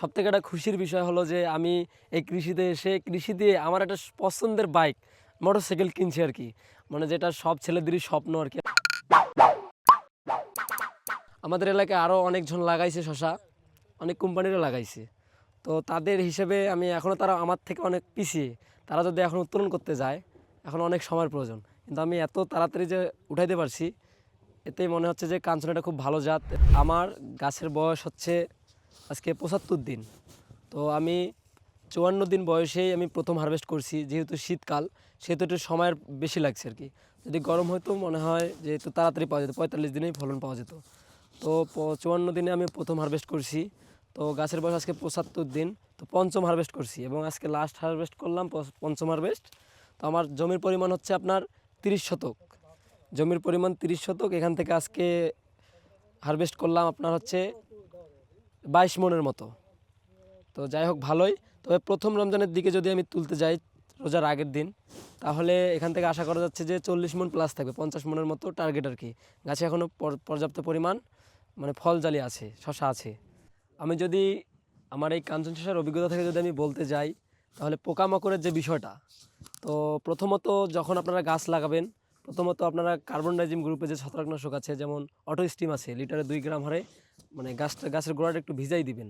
সবথেকে একটা খুশির বিষয় হলো যে আমি এই কৃষিতে এসে কৃষি দিয়ে আমার একটা পছন্দের বাইক মোটরসাইকেল কিনছি আর কি। মানে যেটা সব ছেলেদেরই স্বপ্ন আর কি। আমাদের এলাকায় আরও অনেকজন লাগাইছে শশা, অনেক কোম্পানিরও লাগাইছে। তো তাদের হিসেবে আমি এখনও, তারা আমার থেকে অনেক পিছিয়ে, তারা যদি এখন উত্তোলন করতে যায় এখন অনেক সময়ের প্রয়োজন, কিন্তু আমি এত তাড়াতাড়ি যে উঠাইতে পারছি এতেই মনে হচ্ছে যে কাঞ্চনাটা খুব ভালো জাত। আমার গাছের বয়স হচ্ছে আজকে ৭৫ দিন। তো আমি ৫৪ দিন বয়সেই আমি প্রথম হারভেস্ট করছি। যেহেতু শীতকাল সেহেতু একটু সময়ের বেশি লাগছে আর কি। যদি গরম হতো মনে হয় যে একটু তাড়াতাড়ি পাওয়া যেত, ৪৫ দিনেই ফলন পাওয়া যেত। তো ৫৪ দিনে আমি প্রথম হারভেস্ট করছি। তো গাছের বয়স আজকে ৭৫ দিন। তো পঞ্চম হারভেস্ট করছি এবং আজকে লাস্ট হারভেস্ট করলাম, পঞ্চম হারভেস্ট। তো আমার জমির পরিমাণ হচ্ছে আপনার ৩০ শতক। জমির পরিমাণ ৩০ শতক। এখান থেকে আজকে হারভেস্ট করলাম আপনার হচ্ছে ২২ মনের মতো। তো যাই হোক ভালোই। তবে প্রথম রমজানের দিকে যদি আমি তুলতে যাই রোজার আগের দিন, তাহলে এখান থেকে আশা করা যাচ্ছে যে ৪০ মণ প্লাস থাকবে, ৫০ মনের মতো টার্গেট আর কি। গাছে এখনও পর্যাপ্ত পরিমাণ মানে ফল জালি আছে, শশা আছে। আমি যদি আমার এই কাঞ্চন শশার অভিজ্ঞতা থেকে যদি আমি বলতে যাই, তাহলে পোকামাকড়ের যে বিষয়টা, তো প্রথমত যখন আপনারা গাছ লাগাবেন, প্রথমত আপনারা কার্বন ডাইজিম গ্রুপে যে ছত্রাকনাশক আছে, যেমন অটো স্টিম আছে, লিটারে ২ গ্রাম হারে মানে গাছের গোড়াটা একটু ভিজাই দিবেন।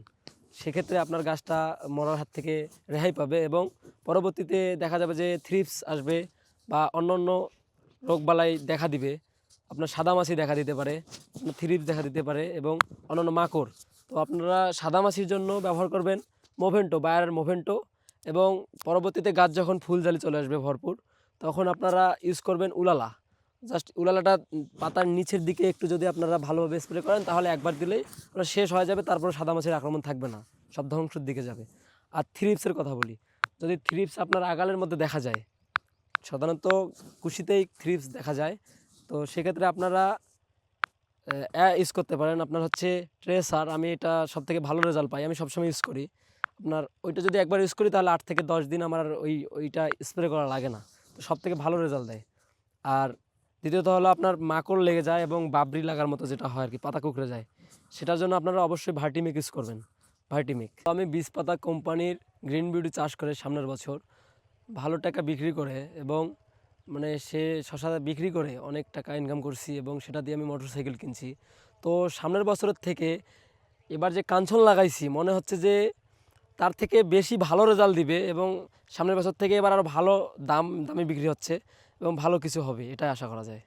সেক্ষেত্রে আপনার গাছটা মরার হাত থেকে রেহাই পাবে এবং পরবর্তীতে দেখা যাবে যে থ্রিপস আসবে বা অন্য অন্য রোগবালাই দেখা দিবে। আপনার সাদামাছি দেখা দিতে পারে, আপনার থ্রিপস দেখা দিতে পারে এবং অন্যান্য মাকড়। তো আপনারা সাদামাছির জন্য ব্যবহার করবেন মোভেন্টো, বায়ারের মোভেন্টো। এবং পরবর্তীতে গাছ যখন ফুলজালি চলে আসবে ভরপুর, তখন আপনারা ইউজ করবেন উলালা। জাস্ট উলালাটা পাতার নিচের দিকে একটু যদি আপনারা ভালোভাবে স্প্রে করেন, তাহলে একবার দিলেই ওটা শেষ হয়ে যাবে, তারপর সাদামাছির আক্রমণ থাকবে না, সব ধ্বংসের দিকে যাবে। আর থ্রিপসের কথা বলি, যদি থ্রিপস আপনার আগালের মধ্যে দেখা যায়, সাধারণত কুশিতেই থ্রিপস দেখা যায়, তো সেক্ষেত্রে আপনারা ইউজ করতে পারেন আপনার হচ্ছে ট্রেসার। আমি এটা সবথেকে ভালো রেজাল্ট পাই, আমি সবসময় ইউজ করি। আপনার ওইটা যদি একবার ইউজ করি তাহলে ৮ থেকে ১০ দিন আমার আর ওইটা স্প্রে করা লাগে না। তো সবথেকে ভালো রেজাল্ট দেয়। আর দ্বিতীয়ত হলো আপনার মাকড় লেগে যায় এবং বাবরি লাগার মতো যেটা হয় আর কি, পাতা কুঁকড়ে যায়, সেটার জন্য আপনারা অবশ্যই ভার্টিমিক ইউজ করবেন। ভার্টিমিক। তো আমি ২০ পাতা কোম্পানির গ্রিন বিউটি চাষ করে সামনের বছর ভালো টাকা বিক্রি করে এবং মানে সে শশা বিক্রি করে অনেক টাকা ইনকাম করছি এবং সেটা দিয়ে আমি মোটরসাইকেল কিনছি। তো সামনের বছরের থেকে এবার যে কাঞ্চন লাগাইছি মনে হচ্ছে যে তার থেকে বেশি ভালো রেজাল্ট দিবে এবং সামনের বছর থেকে এবার আরও ভালো দামে বিক্রি হচ্ছে এবং ভালো কিছু হবে, এটাই আশা করা যায়।